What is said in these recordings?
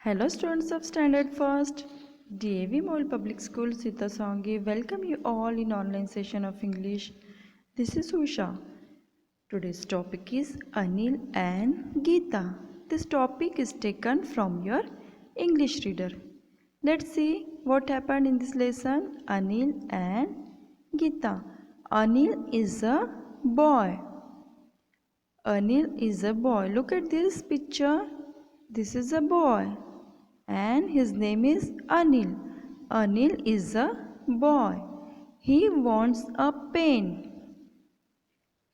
Hello students of Standard First, DAV Mall Public School Sitasangi welcome you all in online session of English. This is Usha. Today's topic is Anil and Geeta. This topic is taken from your English reader. Let's see what happened in this lesson. Anil and Geeta. Anil is a boy. Anil is a boy. Look at this picture. This is a boy and his name is Anil. Anil is a boy. He wants a pen.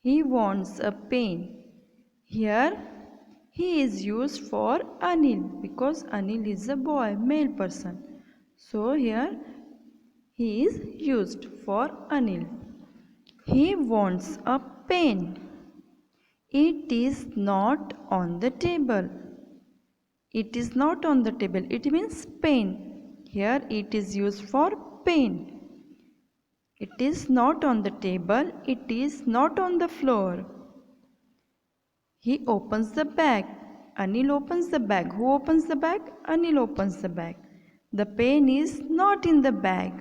He wants a pen. Here he is used for Anil because Anil is a boy, male person. So here he is used for Anil. He wants a pen. It is not on the table. It is not on the table. It means pen. Here it is used for pen. It is not on the table. It is not on the floor. He opens the bag. Anil opens the bag. Who opens the bag? Anil opens the bag. The pen is not in the bag.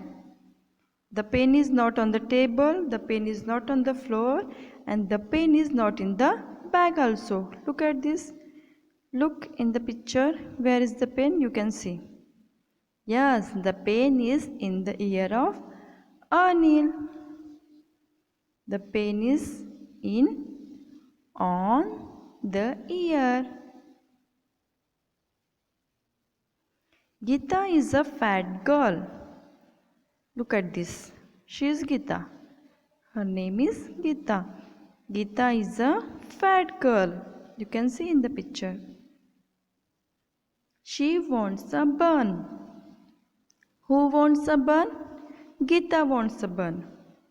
The pen is not on the table. The pen is not on the floor. And the pen is not in the bag also. Look at this. Look in the picture. Where is the pen? You can see. Yes, the pen is in the ear of Anil. The pen is on the ear. Geeta is a fat girl. Look at this. She is Geeta. Her name is Geeta. Geeta is a fat girl. You can see in the picture. She wants a bun. Who wants a bun? Geeta wants a bun.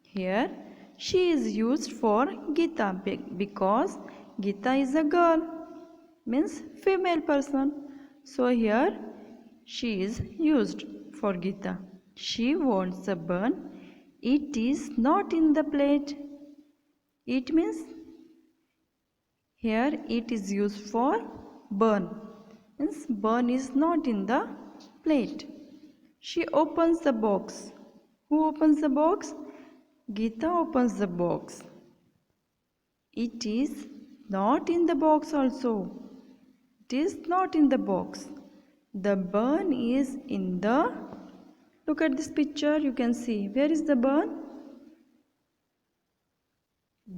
Here she is used for Geeta because Geeta is a girl, means female person. So here she is used for Geeta. She wants a bun. It is not in the plate. It means here it is used for bun. Means bun is not in the plate. She opens the box. Who opens the box? Geeta opens the box. It is not in the box also. It is not in the box. The bun is in the... Look at this picture. You can see. Where is the bun?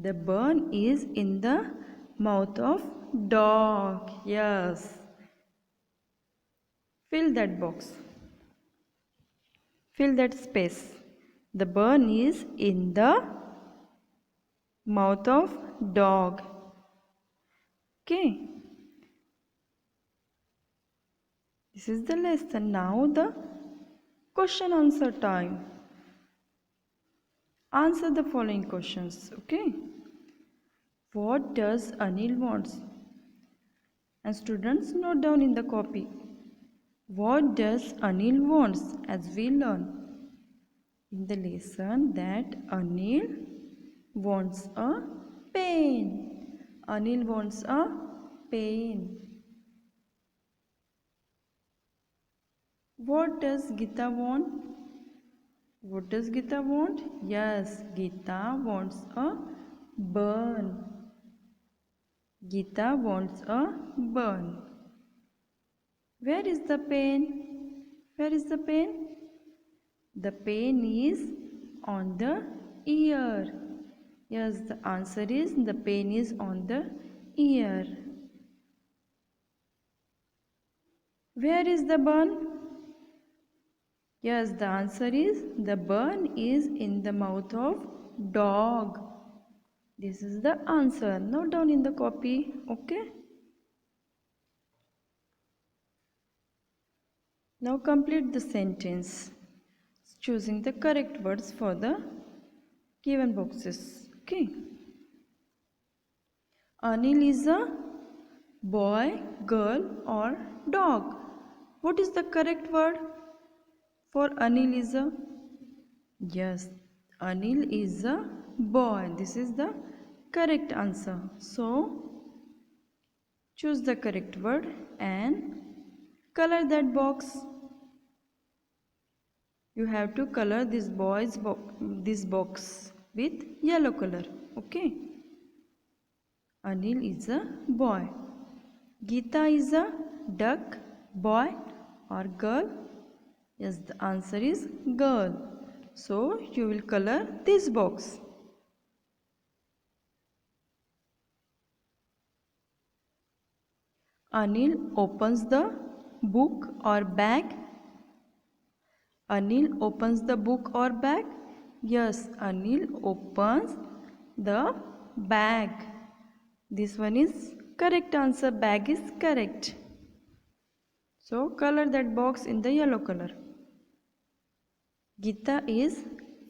The bun is in the mouth of dog. Yes. Fill that box. Fill that space. The bun is in the mouth of dog. Okay. This is the lesson. Now the question answer time. Answer the following questions. Okay. What does Anil wants? And students note down in the copy. What does Anil wants? As we learn in the lesson that Anil wants a pen. Anil wants a pen. What does Geeta want? What does Geeta want? Yes, Geeta wants a bun. Geeta wants a bun. Where is the pen? Where is the pen? The pen is on the ear. Yes, the answer is the pen is on the ear. Where is the bun? Yes, the answer is the bun is in the mouth of dog. This is the answer. Note down in the copy. Okay. Now complete the sentence, choosing the correct words for the given boxes. Okay. Anil is a boy, girl or dog. What is the correct word for Anil is a? Yes, Anil is a boy. This is the correct answer. So choose the correct word and Color that box. You have to color this box with yellow color. Okay. Anil is a boy. Geeta is a duck, boy or girl? Yes, the answer is girl. So you will color this box. Anil opens the book or bag. Anil opens the book or bag. Yes, Anil opens the bag. This one is correct answer. Bag is correct. So color that box in the yellow color. Geeta is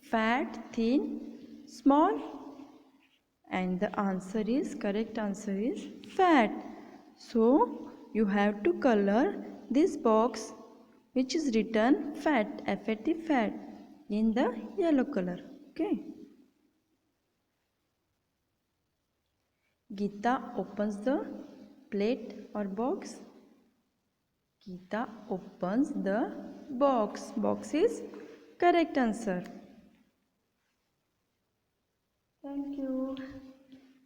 fat, thin, small, and the answer is correct answer is fat. So you have to color this box which is written fat, FAT, fat, in the yellow color. Okay. Geeta opens the plate or box. Geeta opens the box. Box is correct answer. Thank you.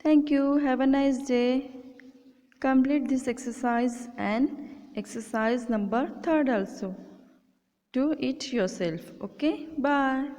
Thank you. Have a nice day. Complete this exercise and exercise number 3 also. Do it yourself. Okay. Bye.